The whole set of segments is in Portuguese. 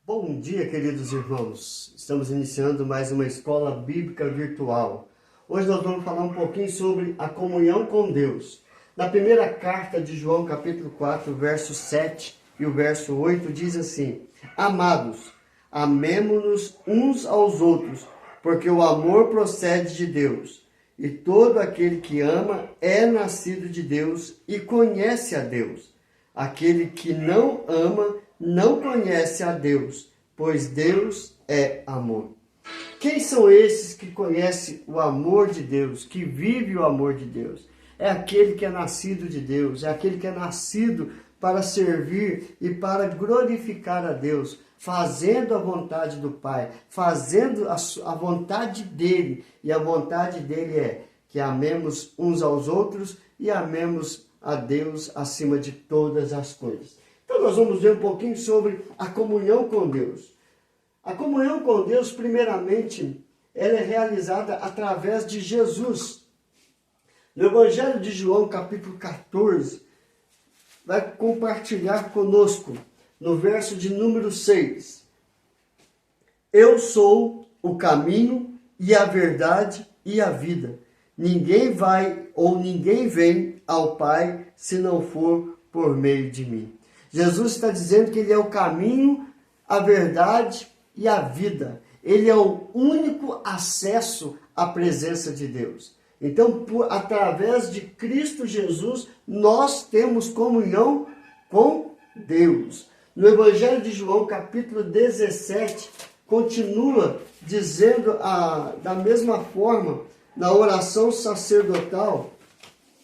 Bom dia, queridos irmãos. Estamos iniciando mais uma escola bíblica virtual. Hoje nós vamos falar um pouquinho sobre a comunhão com Deus. Na primeira carta de João, capítulo 4, verso 7 e o verso 8, diz assim: Amados, amemo-nos uns aos outros, porque o amor procede de Deus. E todo aquele que ama é nascido de Deus e conhece a Deus. Aquele que não ama não conhece a Deus, pois Deus é amor. Quem são esses que conhecem o amor de Deus, que vive o amor de Deus? É aquele que é nascido de Deus, é aquele que é nascido para servir e para glorificar a Deus, fazendo a vontade do Pai, fazendo a vontade dele. E a vontade dele é que amemos uns aos outros e amemos a Deus acima de todas as coisas. Então nós vamos ver um pouquinho sobre a comunhão com Deus. A comunhão com Deus, primeiramente, ela é realizada através de Jesus. No Evangelho de João, capítulo 14, vai compartilhar conosco no verso de número 6. Eu sou o caminho e a verdade e a vida. Ninguém vai ou ninguém vem ao Pai se não for por meio de mim. Jesus está dizendo que Ele é o caminho, a verdade e a vida. Ele é o único acesso à presença de Deus. Então, através de Cristo Jesus, nós temos comunhão com Deus. No Evangelho de João, capítulo 17, continua dizendo da mesma forma, na oração sacerdotal,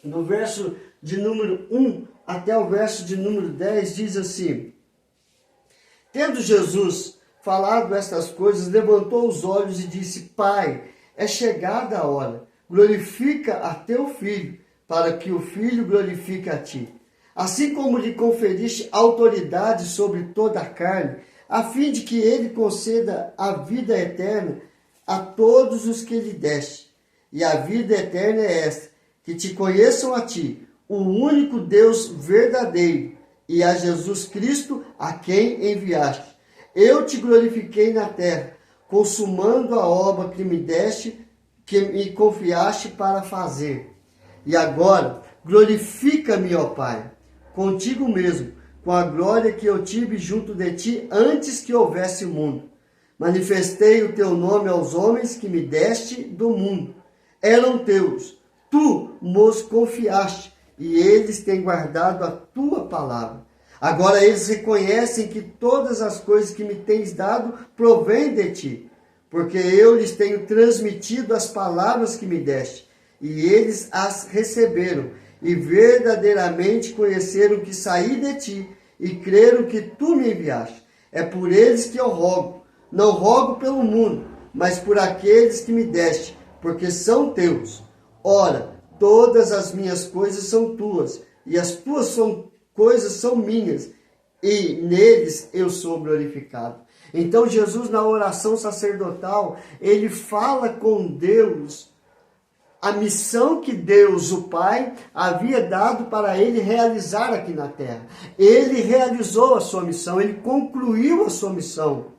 no verso de número 1 até o verso de número 10, diz assim: Tendo Jesus falado estas coisas, levantou os olhos e disse: Pai, é chegada a hora, glorifica a teu Filho, para que o Filho glorifique a ti. Assim como lhe conferiste autoridade sobre toda a carne, a fim de que ele conceda a vida eterna a todos os que lhe deste. E a vida eterna é esta, que te conheçam a ti, o único Deus verdadeiro, e a Jesus Cristo, a quem enviaste. Eu te glorifiquei na terra, consumando a obra que me deste, que me confiaste para fazer. E agora, glorifica-me, ó Pai, contigo mesmo, com a glória que eu tive junto de ti antes que houvesse o mundo. Manifestei o teu nome aos homens que me deste do mundo. Eram teus, tu nos confiaste, e eles têm guardado a tua palavra. Agora eles reconhecem que todas as coisas que me tens dado provêm de ti, porque eu lhes tenho transmitido as palavras que me deste, e eles as receberam, e verdadeiramente conheceram que saí de ti, e creram que tu me enviaste. É por eles que eu rogo, não rogo pelo mundo, mas por aqueles que me deste, porque são teus. Ora, todas as minhas coisas são tuas, e as tuas coisas são minhas, e neles eu sou glorificado. Então Jesus, na oração sacerdotal, ele fala com Deus a missão que Deus, o Pai, havia dado para ele realizar aqui na terra. Ele realizou a sua missão, ele concluiu a sua missão,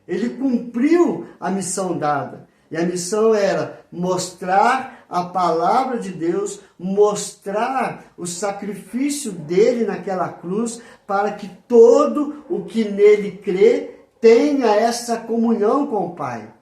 ele cumpriu a missão dada. E a missão era mostrar a palavra de Deus, mostrar o sacrifício dele naquela cruz, para que todo o que nele crê tenha essa comunhão com o Pai.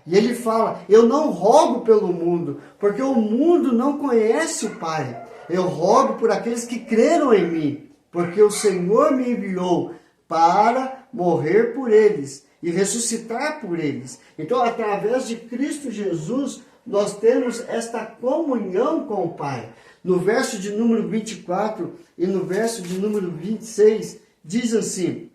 E ele fala: eu não rogo pelo mundo, porque o mundo não conhece o Pai. Eu rogo por aqueles que creram em mim, porque o Senhor me enviou para morrer por eles e ressuscitar por eles. Então, através de Cristo Jesus, nós temos esta comunhão com o Pai. No verso de número 24 e no verso de número 26, diz assim: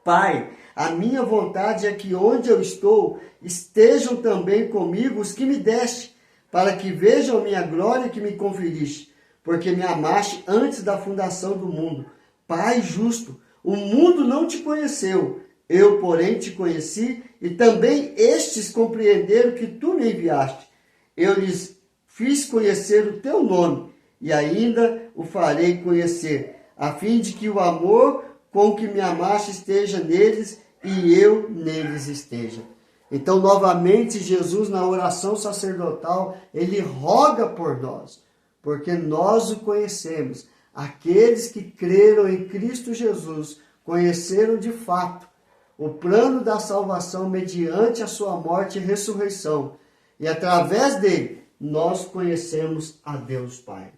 Pai, a minha vontade é que onde eu estou, estejam também comigo os que me deste, para que vejam a minha glória que me conferiste, porque me amaste antes da fundação do mundo. Pai justo, o mundo não te conheceu, eu, porém, te conheci, e também estes compreenderam que tu me enviaste. Eu lhes fiz conhecer o teu nome, e ainda o farei conhecer, a fim de que o amor com que me amaste esteja neles, e eu neles esteja. Então, novamente, Jesus, na oração sacerdotal, ele roga por nós, porque nós o conhecemos. Aqueles que creram em Cristo Jesus conheceram de fato o plano da salvação mediante a sua morte e ressurreição. E através dele, nós conhecemos a Deus Pai.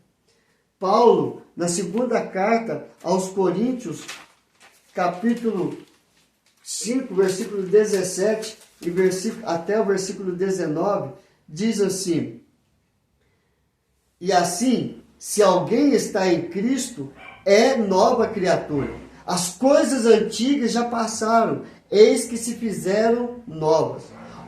Paulo, na segunda carta aos Coríntios, capítulo 5, versículo 17 e até o versículo 19, diz assim: e assim, se alguém está em Cristo, é nova criatura. As coisas antigas já passaram, eis que se fizeram novas.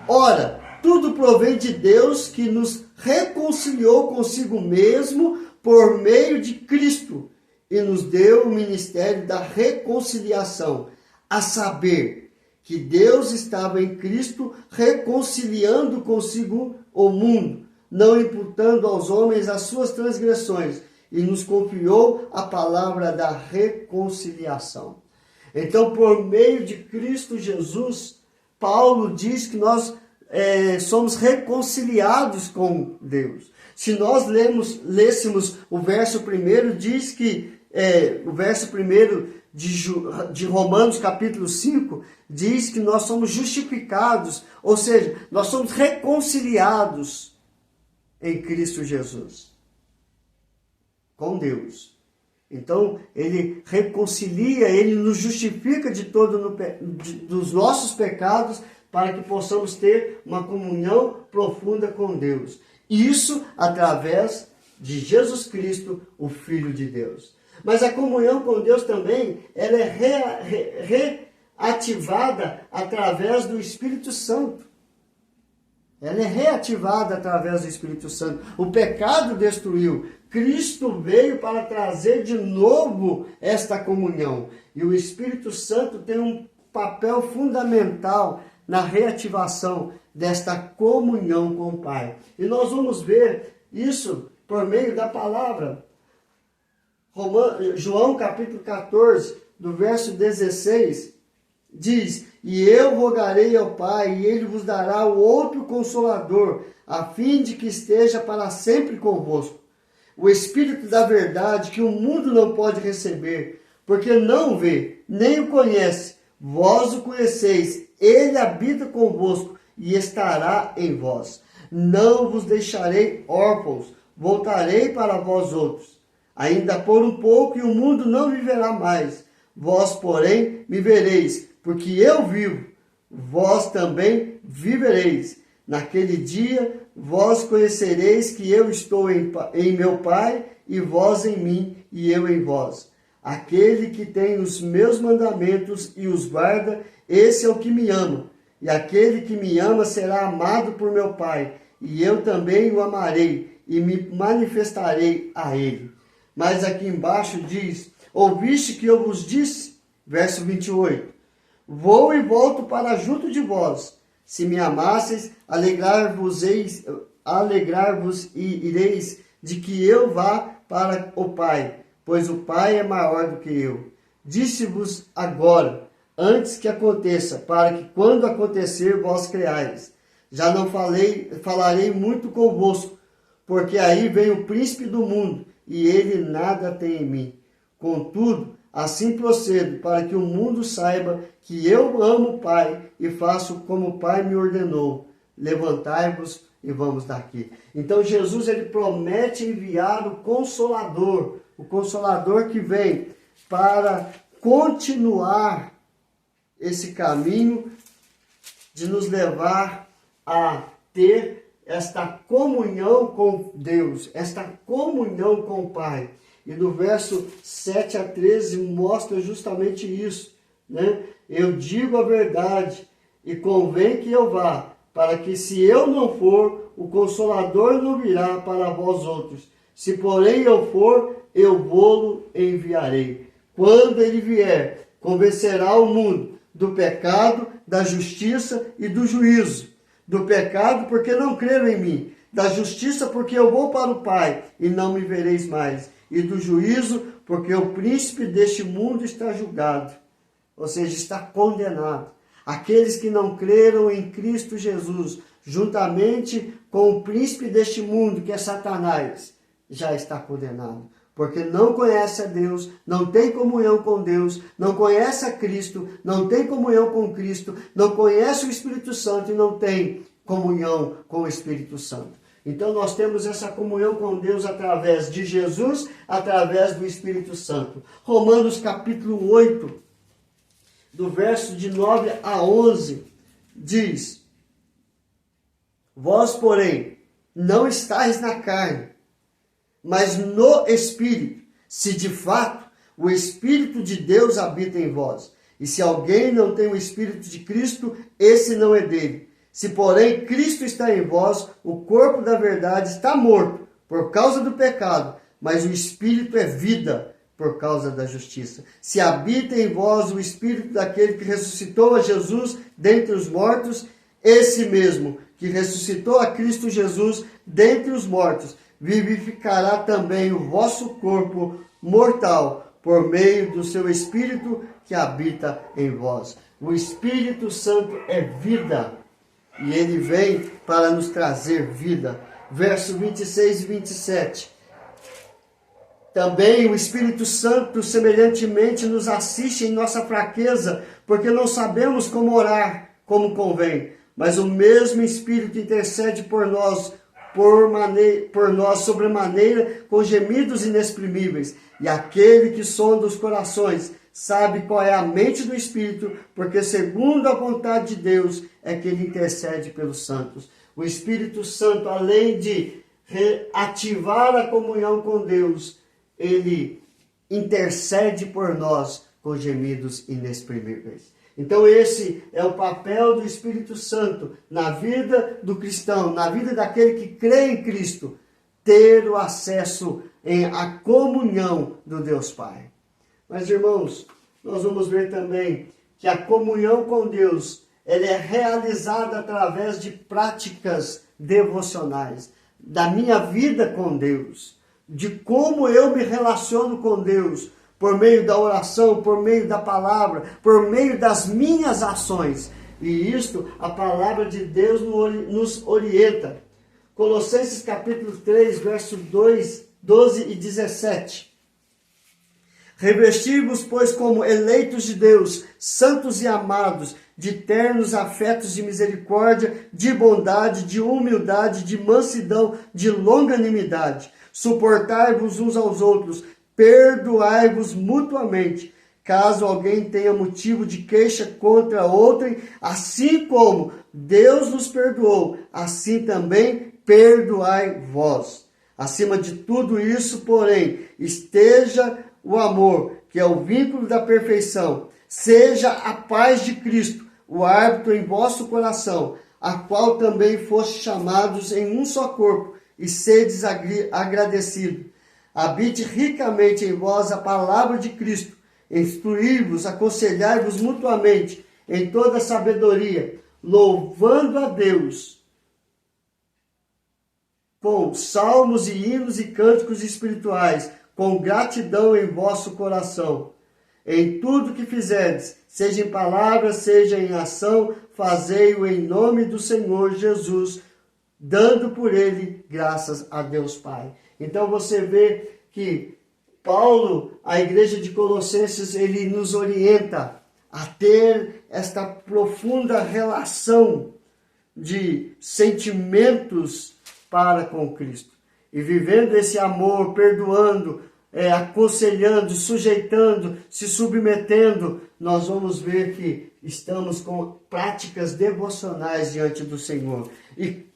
Ora, tudo provém de Deus, que nos reconciliou consigo mesmo por meio de Cristo e nos deu o ministério da reconciliação, a saber, que Deus estava em Cristo reconciliando consigo o mundo, não imputando aos homens as suas transgressões, e nos confiou a palavra da reconciliação. Então, por meio de Cristo Jesus, Paulo diz que nós somos reconciliados com Deus. Se nós lêssemos o verso 1, diz que, o verso 1 de Romanos capítulo 5, diz que nós somos justificados, ou seja, nós somos reconciliados em Cristo Jesus com Deus. Então, ele reconcilia, ele nos justifica dos nossos pecados, para que possamos ter uma comunhão profunda com Deus. Isso através de Jesus Cristo, o Filho de Deus. Mas a comunhão com Deus também, ela é reativada através do Espírito Santo. Ela é reativada através do Espírito Santo. O pecado destruiu. Cristo veio para trazer de novo esta comunhão. E o Espírito Santo tem um papel fundamental na reativação desta comunhão com o Pai. E nós vamos ver isso por meio da palavra. João capítulo 14, do verso 16, diz: e eu rogarei ao Pai, e ele vos dará o outro Consolador, a fim de que esteja para sempre convosco. O Espírito da verdade, que o mundo não pode receber, porque não o vê, nem o conhece. Vós o conheceis, ele habita convosco e estará em vós. Não vos deixarei órfãos, voltarei para vós outros. Ainda por um pouco, e o mundo não viverá mais. Vós, porém, me vereis, porque eu vivo, vós também vivereis. Naquele dia, vós conhecereis que eu estou em meu Pai, e vós em mim, e eu em vós. Aquele que tem os meus mandamentos e os guarda, esse é o que me ama. E aquele que me ama será amado por meu Pai, e eu também o amarei, e me manifestarei a ele. Mas aqui embaixo diz: ouviste que eu vos disse? Verso 28. Vou e volto para junto de vós. Se me amasseis, alegrar-vos e ireis de que eu vá para o Pai, pois o Pai é maior do que eu. Disse-vos agora, antes que aconteça, para que quando acontecer vós creais. Já não falarei muito convosco, porque aí vem o príncipe do mundo, e ele nada tem em mim. Contudo, assim procedo, para que o mundo saiba que eu amo o Pai e faço como o Pai me ordenou. Levantai-vos e vamos daqui. Então Jesus, ele promete enviar o Consolador que vem para continuar esse caminho de nos levar a ter esta comunhão com Deus, esta comunhão com o Pai. E no verso 7 a 13 mostra justamente isso, né? Eu digo a verdade, e convém que eu vá, para que se eu não for, o Consolador não virá para vós outros. Se porém eu for, eu vou-lo enviarei. Quando ele vier, convencerá o mundo do pecado, da justiça e do juízo. Do pecado, porque não creram em mim. Da justiça, porque eu vou para o Pai, e não me vereis mais. E do juízo, porque o príncipe deste mundo está julgado, ou seja, está condenado. Aqueles que não creram em Cristo Jesus, juntamente com o príncipe deste mundo, que é Satanás, já está condenado. Porque não conhece a Deus, não tem comunhão com Deus, não conhece a Cristo, não tem comunhão com Cristo, não conhece o Espírito Santo e não tem comunhão com o Espírito Santo. Então nós temos essa comunhão com Deus através de Jesus, através do Espírito Santo. Romanos capítulo 8, do verso de 9 a 11, diz: Vós, porém, não estáis na carne, mas no Espírito, se de fato o Espírito de Deus habita em vós. E se alguém não tem o Espírito de Cristo, esse não é dele. Se, porém, Cristo está em vós, o corpo da verdade está morto por causa do pecado, mas o Espírito é vida por causa da justiça. Se habita em vós o Espírito daquele que ressuscitou a Jesus dentre os mortos, esse mesmo que ressuscitou a Cristo Jesus dentre os mortos, vivificará também o vosso corpo mortal por meio do seu Espírito que habita em vós. O Espírito Santo é vida e ele vem para nos trazer vida. Verso 26 e 27. Também o Espírito Santo semelhantemente nos assiste em nossa fraqueza, porque não sabemos como orar como convém. Mas o mesmo Espírito intercede por nós sobremaneira com gemidos inexprimíveis. E aquele que sonda os corações sabe qual é a mente do Espírito, porque segundo a vontade de Deus é que ele intercede pelos santos. O Espírito Santo, além de ativar a comunhão com Deus, ele intercede por nós com gemidos inexprimíveis. Então esse é o papel do Espírito Santo na vida do cristão, na vida daquele que crê em Cristo, ter o acesso à comunhão do Deus Pai. Mas, irmãos, nós vamos ver também que a comunhão com Deus ela é realizada através de práticas devocionais, da minha vida com Deus, de como eu me relaciono com Deus, por meio da oração, por meio da palavra, por meio das minhas ações. E isto, a palavra de Deus nos orienta. Colossenses capítulo 3, versos 12 e 17. Revesti-vos, pois, como eleitos de Deus, santos e amados, de ternos afetos de misericórdia, de bondade, de humildade, de mansidão, de longanimidade. Suportai-vos uns aos outros, perdoai-vos mutuamente, caso alguém tenha motivo de queixa contra outrem, assim como Deus nos perdoou, assim também perdoai vós. Acima de tudo isso, porém, esteja o amor, que é o vínculo da perfeição, seja a paz de Cristo, o árbitro em vosso coração, a qual também foste chamados em um só corpo, e sedes agradecidos. Habite ricamente em vós a palavra de Cristo, instruí-vos, aconselhai-vos mutuamente em toda sabedoria, louvando a Deus com salmos e hinos e cânticos espirituais, com gratidão em vosso coração. Em tudo que fizerdes, seja em palavra, seja em ação, fazei-o em nome do Senhor Jesus, dando por ele graças a Deus Pai. Então você vê que Paulo, a igreja de Colossenses, ele nos orienta a ter esta profunda relação de sentimentos para com Cristo. E vivendo esse amor, perdoando, aconselhando, sujeitando, se submetendo, nós vamos ver que estamos com práticas devocionais diante do Senhor. E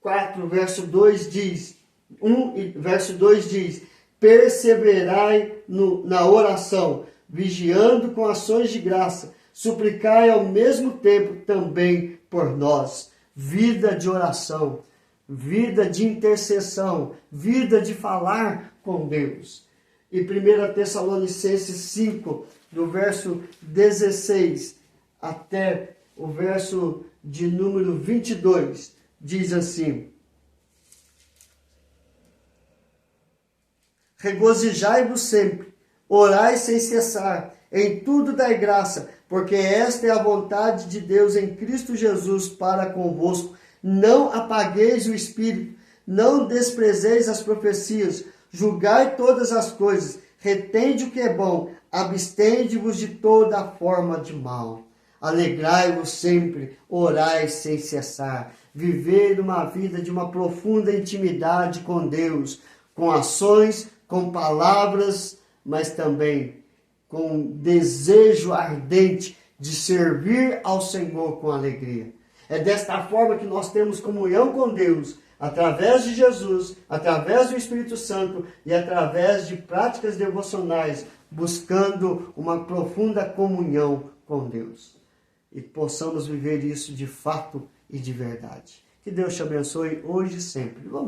4, verso 2 diz, verso 2 diz, perseverai na oração, vigiando com ações de graça, suplicai ao mesmo tempo também por nós. Vida de oração, vida de intercessão, vida de falar com Deus. E 1 Tessalonicenses 5, do verso 16 até o verso de número 22, diz assim: regozijai-vos sempre, orai sem cessar, Em tudo dai graça, porque esta é a vontade de Deus em Cristo Jesus para convosco. Não apagueis o Espírito, não desprezeis as profecias, julgai todas as coisas, retende o que é bom, abstende-vos de toda forma de mal. Alegrai-vos sempre, orai sem cessar. Viver uma vida de uma profunda intimidade com Deus, com ações, com palavras, mas também com desejo ardente de servir ao Senhor com alegria. É desta forma que nós temos comunhão com Deus, através de Jesus, através do Espírito Santo e através de práticas devocionais, buscando uma profunda comunhão com Deus. E possamos viver isso de fato e de verdade. Que Deus te abençoe hoje e sempre. Vamos